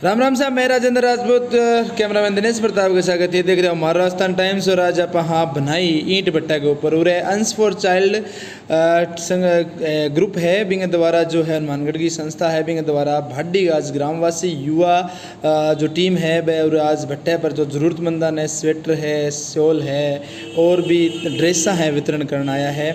राम राम साहब, मैं राजेंद्र राजपूत, कैमरामैन दिनेश प्रताप के स्वागत है। देख रहे हो हमारा राजस्थान टाइम्स। और आज आप हाँ बनाई ईंट भट्टा के ऊपर उरे अंश फॉर चाइल्ड ग्रुप है बिंग द्वारा जो है हनुमानगढ़ की संस्था है बिंग द्वारा भाडी आज ग्रामवासी युवा जो टीम है वह और आज भट्टे पर जो ज़रूरतमंदा ने स्वेटर है, शॉल है और भी ड्रेसा है वितरण करना आया है।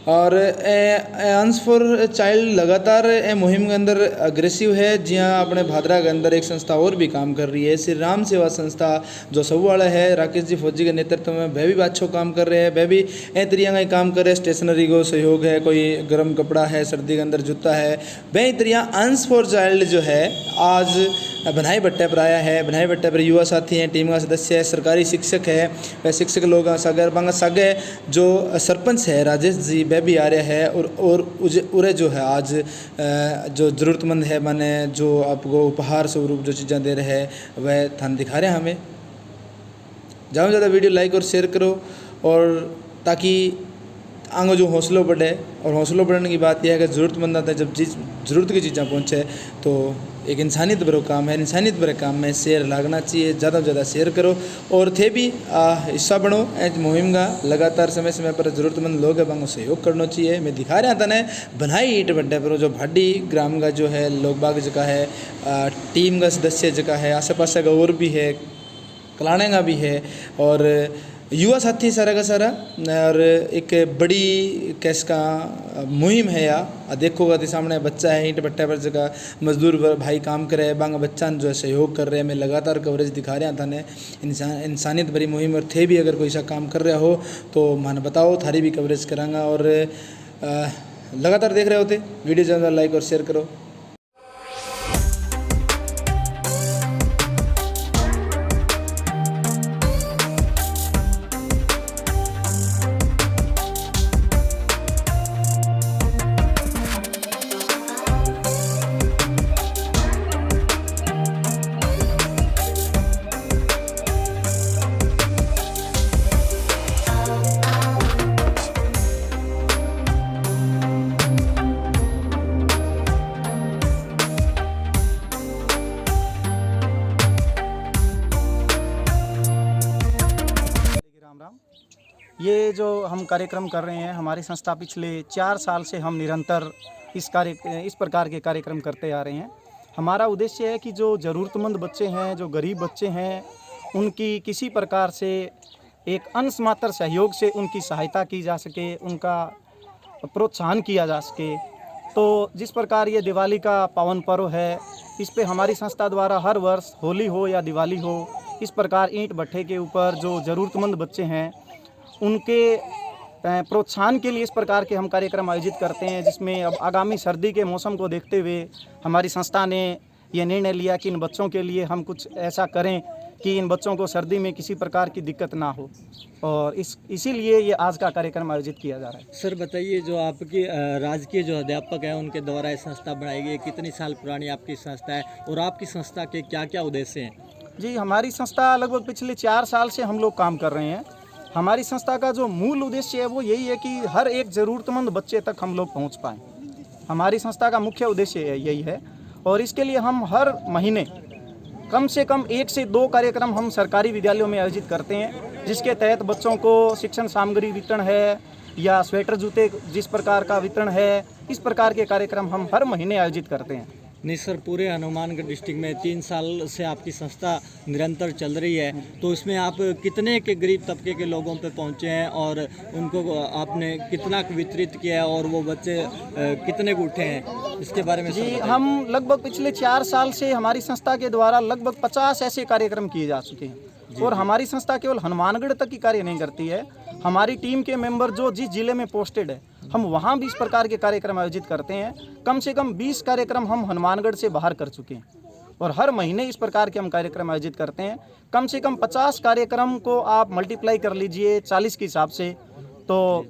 और अंश फॉर चाइल्ड लगातार मुहिम के अंदर अग्रेसिव है। जी हाँ, अपने भादरा के अंदर एक संस्था और भी काम कर रही है, श्री राम सेवा संस्था जो सब वाला है राकेश जी फौजी के नेतृत्व में, वह भी अच्छो काम कर रहे हैं। वह भी तरिया का काम कर रहे हैं, स्टेशनरी को सहयोग है, कोई गर्म कपड़ा है, सर्दी के अंदर जूता है। वह तरिया अंश फॉर चाइल्ड जो है आज बनाई भट्टे पर आया है। बनाई भट्टे पर युवा साथी हैं, टीम का सदस्य है, सरकारी शिक्षक है, वह शिक्षक लोग सागर बांगा सागे जो सरपंच है राजेश जी वह भी आ रहे हैं। और उरे जो है आज जो ज़रूरतमंद है माने जो आपको उपहार स्वरूप जो चीज़ें दे रहे हैं वह थान दिखा रहे हैं हमें। ज़्यादा से ज़्यादा वीडियो लाइक और शेयर करो और ताकि आगे जो हौसलों बढ़े। और हौसलों बढ़ने की बात यह है कि ज़रूरतमंद आता है जब ज़रूरत की चीज़ें पहुँचे तो एक इंसानियत भरो काम है, इंसानियत भरे काम में शेयर लागना चाहिए। ज़्यादा से ज़्यादा शेयर करो और थे भी हिस्सा बनो मुहिम का। लगातार समय समय पर ज़रूरतमंद लोग हैं बांगो सहयोग करना चाहिए। मैं दिखा रहा था ना बनाई ईंट भट्टे पर जो भाडी ग्राम का जो है लोग बाग जगह है, टीम का सदस्य जगह है, आसे पास का और भी है, कलाने का भी है और युवा साथी सारा का सारा। और एक बड़ी कैस का मुहिम है या देखोगा तो सामने बच्चा है ईंट भट्टे पर जगह मजदूर भाई काम करे बांगा बच्चा जो है सहयोग कर रहे हैं। मैं लगातार कवरेज दिखा रहा था ने इंसानियत भरी मुहिम। और थे भी अगर कोई सा काम कर रहा हो तो मन बताओ, थारी भी कवरेज करांगा। और लगातार देख रहे होते वीडियो ज़्यादा लाइक और शेयर करो। ये जो हम कार्यक्रम कर रहे हैं, हमारी संस्था पिछले 4 साल से हम निरंतर इस प्रकार के कार्यक्रम करते आ रहे हैं। हमारा उद्देश्य है कि जो ज़रूरतमंद बच्चे हैं, जो गरीब बच्चे हैं, उनकी किसी प्रकार से एक अंश मात्र सहयोग से उनकी सहायता की जा सके, उनका प्रोत्साहन किया जा सके। तो जिस प्रकार ये दिवाली का पावन पर्व है, इस पे हमारी संस्था द्वारा हर वर्ष होली हो या दिवाली हो, इस प्रकार ईंट भट्टे के ऊपर जो ज़रूरतमंद बच्चे हैं उनके प्रोत्साहन के लिए इस प्रकार के हम कार्यक्रम आयोजित करते हैं। जिसमें अब आगामी सर्दी के मौसम को देखते हुए हमारी संस्था ने यह निर्णय लिया कि इन बच्चों के लिए हम कुछ ऐसा करें कि इन बच्चों को सर्दी में किसी प्रकार की दिक्कत ना हो। और इसीलिए ये आज का कार्यक्रम आयोजित किया जा रहा है। सर बताइए, जो आपकी राजकीय जो अध्यापक हैं उनके द्वारा ये संस्था बनाई गई, कितनी साल पुरानी आपकी संस्था है और आपकी संस्था के क्या क्या उद्देश्य हैं? जी, हमारी संस्था लगभग पिछले 4 साल से हम लोग काम कर रहे हैं। हमारी संस्था का जो मूल उद्देश्य है वो यही है कि हर एक ज़रूरतमंद बच्चे तक हम लोग पहुंच पाएँ। हमारी संस्था का मुख्य उद्देश्य यही है। और इसके लिए हम हर महीने कम से कम 1 से 2 कार्यक्रम हम सरकारी विद्यालयों में आयोजित करते हैं, जिसके तहत बच्चों को शिक्षण सामग्री वितरण है या स्वेटर जूते जिस प्रकार का वितरण है, इस प्रकार के कार्यक्रम हम हर महीने आयोजित करते हैं। नहीं सर, पूरे हनुमानगढ़ डिस्ट्रिक्ट में 3 साल से आपकी संस्था निरंतर चल रही है, तो इसमें आप कितने के गरीब तबके के लोगों पे पहुंचे हैं और उनको आपने कितना वितरित किया है और वो बच्चे कितने को उठे हैं, इसके बारे में? जी, हम लगभग पिछले 4 साल से हमारी संस्था के द्वारा लगभग 50 ऐसे कार्यक्रम किए जा चुके हैं। और हमारी संस्था केवल हनुमानगढ़ तक ही कार्य नहीं करती है, हमारी टीम के मेंबर जो जिस जिले में पोस्टेड है हम वहाँ भी इस प्रकार के कार्यक्रम आयोजित करते हैं। कम से कम 20 कार्यक्रम हम हनुमानगढ़ से बाहर कर चुके हैं और हर महीने इस प्रकार के हम कार्यक्रम आयोजित करते हैं। कम से कम 50 कार्यक्रम को आप मल्टीप्लाई कर लीजिए 40 के हिसाब से, तो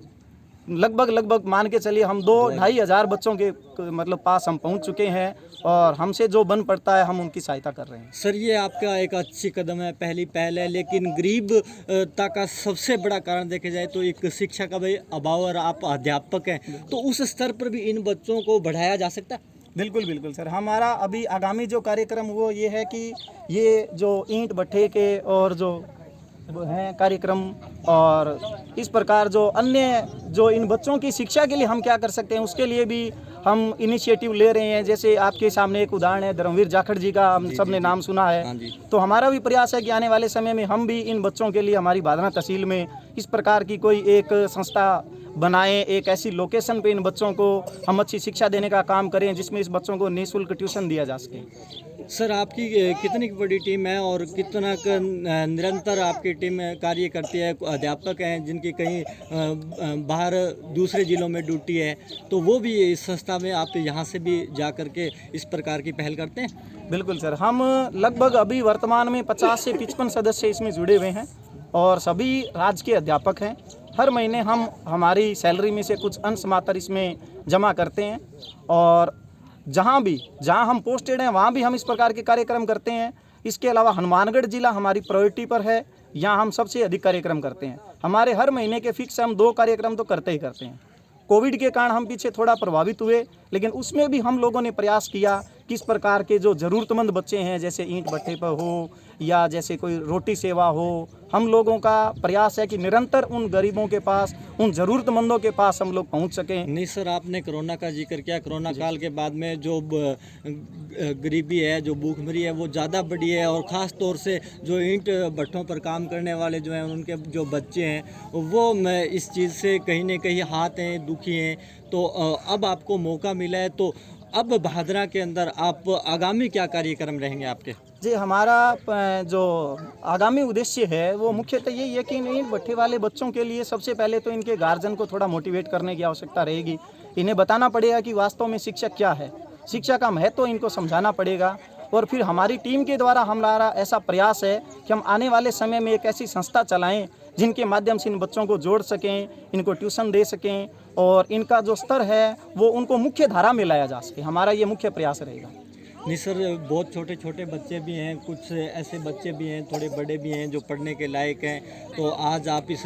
लगभग मान के चलिए हम 2-2.5 हज़ार बच्चों के मतलब पास हम पहुंच चुके हैं और हमसे जो बन पड़ता है हम उनकी सहायता कर रहे हैं। सर, ये आपका एक अच्छी कदम है, पहली पहल है, लेकिन गरीबता का सबसे बड़ा कारण देखा जाए तो एक शिक्षा का भाई अभाव और आप अध्यापक हैं, तो उस स्तर पर भी इन बच्चों को बढ़ाया जा सकता है? बिल्कुल बिल्कुल सर। हमारा अभी आगामी जो कार्यक्रम वो ये है कि ये जो ईंट भट्ठे के और जो हैं कार्यक्रम, और इस प्रकार जो अन्य जो इन बच्चों की शिक्षा के लिए हम क्या कर सकते हैं उसके लिए भी हम इनिशिएटिव ले रहे हैं। जैसे आपके सामने एक उदाहरण है धर्मवीर जाखड़ जी का, हम सब ने नाम सुना हाँ है। जी। तो हमारा भी प्रयास है कि आने वाले समय में हम भी इन बच्चों के लिए हमारी बादना तहसील में इस प्रकार की कोई एक संस्था बनाएं, एक ऐसी लोकेशन पे इन बच्चों को हम अच्छी शिक्षा देने का काम करें जिसमें इस बच्चों को निःशुल्क ट्यूशन दिया जा सके। सर आपकी कितनी बड़ी टीम है और कितना निरंतर आपकी टीम कार्य करती है? अध्यापक हैं जिनकी कहीं बाहर दूसरे ज़िलों में ड्यूटी है, तो वो भी इस संस्था में आप यहाँ से भी जा कर के इस प्रकार की पहल करते हैं? बिल्कुल सर। हम लगभग अभी वर्तमान में 50 से 55 सदस्य इसमें जुड़े हुए हैं और सभी राज्य के अध्यापक हैं। हर महीने हम हमारी सैलरी में से कुछ अंश मात्र इसमें जमा करते हैं और जहाँ हम पोस्टेड हैं वहाँ भी हम इस प्रकार के कार्यक्रम करते हैं। इसके अलावा हनुमानगढ़ जिला हमारी प्रायोरिटी पर है, यहाँ हम सबसे अधिक कार्यक्रम करते हैं। हमारे हर महीने के फिक्स हम 2 कार्यक्रम तो करते ही करते हैं। कोविड के कारण हम पीछे थोड़ा प्रभावित हुए, लेकिन उसमें भी हम लोगों ने प्रयास किया कि इस प्रकार के जो ज़रूरतमंद बच्चे हैं, जैसे ईंट भट्ठे पर हो या जैसे कोई रोटी सेवा हो, हम लोगों का प्रयास है कि निरंतर उन गरीबों के पास, उन ज़रूरतमंदों के पास हम लोग पहुंच सकें। नहीं सर, आपने कोरोना का जिक्र किया। कोरोना काल के बाद में जो गरीबी है, जो भूखमरी है, वो ज़्यादा बढ़ी है और ख़ास तौर से जो ईंट भट्ठों पर काम करने वाले जो हैं, उनके जो बच्चे हैं, वो इस चीज़ से कहीं ना कहीं हाथ हैं, दुखी हैं। तो अब आपको मौका मिला है, तो अब भादरा के अंदर आप आगामी क्या कार्यक्रम रहेंगे आपके? जी, हमारा जो आगामी उद्देश्य है वो मुख्यतः यही है कि इन भट्ठे वाले बच्चों के लिए सबसे पहले तो इनके गार्जियन को थोड़ा मोटिवेट करने की आवश्यकता रहेगी। इन्हें बताना पड़ेगा कि वास्तव में शिक्षा क्या है, शिक्षा का महत्व तो इनको समझाना पड़ेगा। और फिर हमारी टीम के द्वारा हमारा ऐसा प्रयास है कि हम आने वाले समय में एक ऐसी संस्था चलाएं जिनके माध्यम से इन बच्चों को जोड़ सकें, इनको ट्यूशन दे सकें और इनका जो स्तर है वो उनको मुख्य धारा में लाया जा सके। हमारा ये मुख्य प्रयास रहेगा। नहीं सर, बहुत छोटे छोटे बच्चे भी हैं, कुछ ऐसे बच्चे भी हैं, थोड़े बड़े भी हैं जो पढ़ने के लायक हैं। तो आज आप इस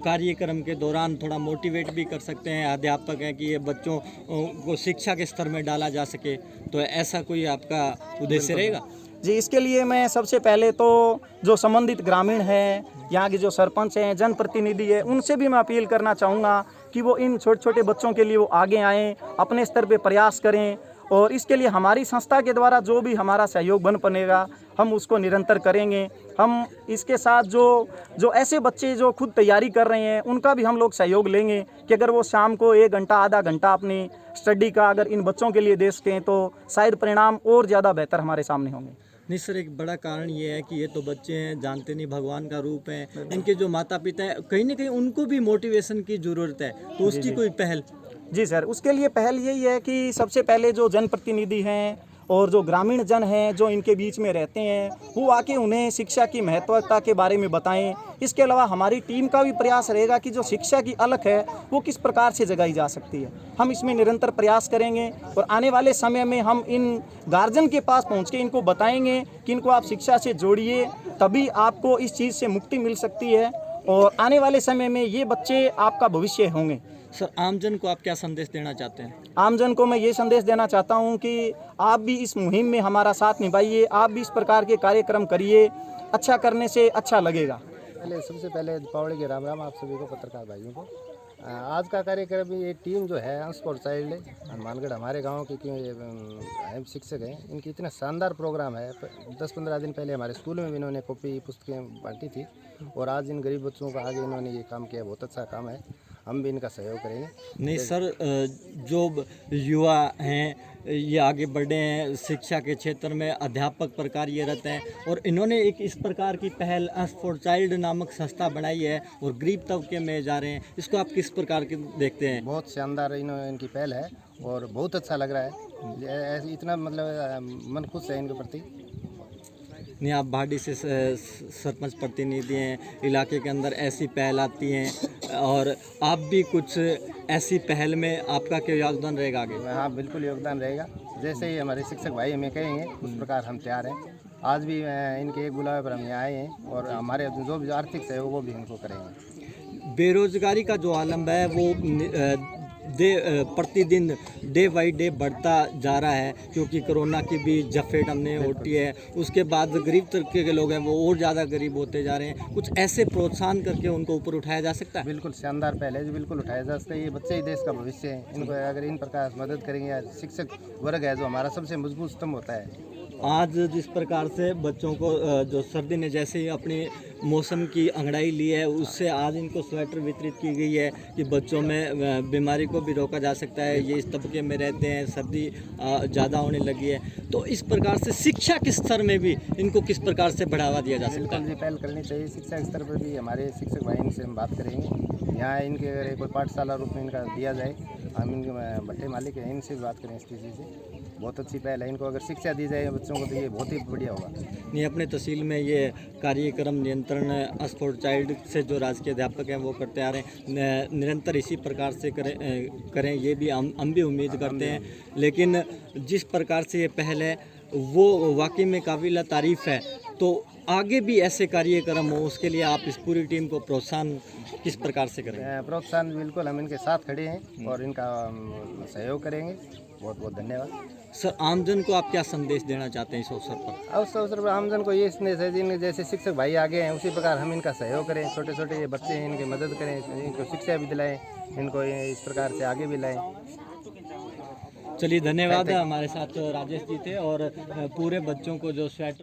कार्यक्रम के दौरान थोड़ा मोटिवेट भी कर सकते हैं, अध्यापक हैं, कि ये बच्चों को शिक्षा के स्तर में डाला जा सके। तो ऐसा कोई आपका उद्देश्य रहेगा? जी, इसके लिए मैं सबसे पहले तो जो संबंधित ग्रामीण हैं, यहाँ के जो सरपंच हैं, जनप्रतिनिधि है, उनसे भी मैं अपील करना चाहूँगा कि वो इन छोटे छोटे बच्चों के लिए वो आगे आएँ, अपने स्तर पे प्रयास करें। और इसके लिए हमारी संस्था के द्वारा जो भी हमारा सहयोग बन पड़ेगा हम उसको निरंतर करेंगे। हम इसके साथ जो ऐसे बच्चे जो खुद तैयारी कर रहे हैं उनका भी हम लोग सहयोग लेंगे कि अगर वो शाम को 1 घंटा आधा घंटा अपनी स्टडी का अगर इन बच्चों के लिए दे सकें तो शायद परिणाम और ज़्यादा बेहतर हमारे सामने होंगे। नहीं सर, एक बड़ा कारण ये है कि ये तो बच्चे हैं, जानते नहीं भगवान का रूप है। इनके जो माता पिता हैं, कहीं ना कहीं उनको भी मोटिवेशन की ज़रूरत है, तो उसकी कोई पहल? जी सर, उसके लिए पहल यही है कि सबसे पहले जो जनप्रतिनिधि हैं और जो ग्रामीण जन हैं जो इनके बीच में रहते हैं वो आके उन्हें शिक्षा की महत्वता के बारे में बताएं। इसके अलावा हमारी टीम का भी प्रयास रहेगा कि जो शिक्षा की अलख है वो किस प्रकार से जगाई जा सकती है। हम इसमें निरंतर प्रयास करेंगे और आने वाले समय में हम इन गार्जियन के पास पहुँच के इनको बताएंगे कि इनको आप शिक्षा से जोड़िए, तभी आपको इस चीज़ से मुक्ति मिल सकती है और आने वाले समय में ये बच्चे आपका भविष्य होंगे। सर, आमजन को आप क्या संदेश देना चाहते हैं? आमजन को मैं ये संदेश देना चाहता हूँ कि आप भी इस मुहिम में हमारा साथ निभाइए, आप भी इस प्रकार के कार्यक्रम करिए, अच्छा करने से अच्छा लगेगा। सबसे पहले दीपावली के राम राम आप सभी को, पत्रकार भाइयों को। आज का कार्यक्रम ये टीम जो है अंश फॉर चाइल्ड हनुमानगढ़ हमारे गांव के अहम शिक्षक हैं, इनकी इतना शानदार प्रोग्राम है। 10-15 दिन पहले हमारे स्कूल में भी इन्होंने कॉपी पुस्तकें बांटी थी और आज इन गरीब बच्चों का आगे इन्होंने ये काम किया, बहुत अच्छा काम है, हम भी इनका सहयोग करेंगे। नहीं सर, जो युवा हैं ये आगे बढ़े हैं, शिक्षा के क्षेत्र में अध्यापक पर कार्यरत हैं और इन्होंने एक इस प्रकार की पहल अंश फॉर चाइल्ड नामक संस्था बनाई है और गरीब तबके में जा रहे हैं, इसको आप किस प्रकार के देखते हैं? बहुत शानदार इनकी पहल है और बहुत अच्छा लग रहा है, इतना मतलब मन खुश है इनके प्रति। नहीं, आप भाडी से सरपंच प्रतिनिधि हैं, इलाके के अंदर ऐसी पहल आती हैं और आप भी कुछ ऐसी पहल में आपका क्या योगदान रहेगा आगे? हाँ, बिल्कुल योगदान रहेगा, जैसे ही हमारे शिक्षक भाई हमें कहेंगे उस प्रकार हम तैयार हैं। आज भी इनके एक बुलावे पर हम यहाँ आए हैं और हमारे जो भी आर्थिक सहयोग वो भी इनको करेंगे। बेरोजगारी का जो आलम है वो प्रतिदिन डे बाई डे बढ़ता जा रहा है, क्योंकि कोरोना की भी जफेट हमने ओटी है। उसके बाद गरीब तबके के लोग हैं वो और ज़्यादा गरीब होते जा रहे हैं। कुछ ऐसे प्रोत्साहन करके उनको ऊपर उठाया जा सकता है। बिल्कुल शानदार पहले जी, बिल्कुल उठाया जा सकता है। ये बच्चे ही देश का भविष्य है, इनको अगर इन प्रकार मदद करेंगे या शिक्षक वर्ग है जो हमारा सबसे मजबूत स्तंभ होता है। आज जिस प्रकार से बच्चों को जो सर्दी ने जैसे ही अपनी मौसम की अंगड़ाई ली है, उससे आज इनको स्वेटर वितरित की गई है कि बच्चों में बीमारी को भी रोका जा सकता है। ये इस तबके में रहते हैं, सर्दी ज़्यादा होने लगी है, तो इस प्रकार से शिक्षा के स्तर में भी इनको किस प्रकार से बढ़ावा दिया जा सकता है? बिल्कुल जी, पहल करनी चाहिए। शिक्षा के स्तर पर भी हमारे शिक्षक भाई से हम बात करेंगे। यहाँ इनके अगर कोई पाठशाला रूप में इनका दिया जाए, हम इनके भट्टे मालिक हैं, इनसे भी बात करें इस चीज़ से। बहुत अच्छी पहल है। इनको अगर शिक्षा दी जाए बच्चों को तो ये बहुत ही बढ़िया होगा। नहीं, अपने तहसील में ये कार्यक्रम नियंत्रण अस्पोर्ट चाइल्ड से जो राजकीय अध्यापक हैं वो करते आ रहे हैं, निरंतर इसी प्रकार से करें ये भी हम भी उम्मीद करते हैं। लेकिन जिस प्रकार से ये पहल है वो वाकई में काबिल तारीफ़ है। तो आगे भी ऐसे कार्यक्रम हो, उसके लिए आप इस पूरी टीम को प्रोत्साहन किस प्रकार से करें? प्रोत्साहन बिल्कुल हम इनके साथ खड़े हैं और इनका सहयोग करेंगे। बहुत बहुत धन्यवाद। सर, आमजन को आप क्या संदेश देना चाहते हैं इस अवसर पर? उस अवसर पर आमजन को ये संदेश है, जिन जैसे शिक्षक भाई आगे हैं उसी प्रकार हम इनका सहयोग करें। छोटे छोटे ये बच्चे हैं, इनकी मदद करें, इनको शिक्षा भी दिलाएं, इनको इस प्रकार से आगे भी लाएं। चलिए, धन्यवाद। हमारे साथ राजेश जी थे और पूरे बच्चों को जो स्वेटर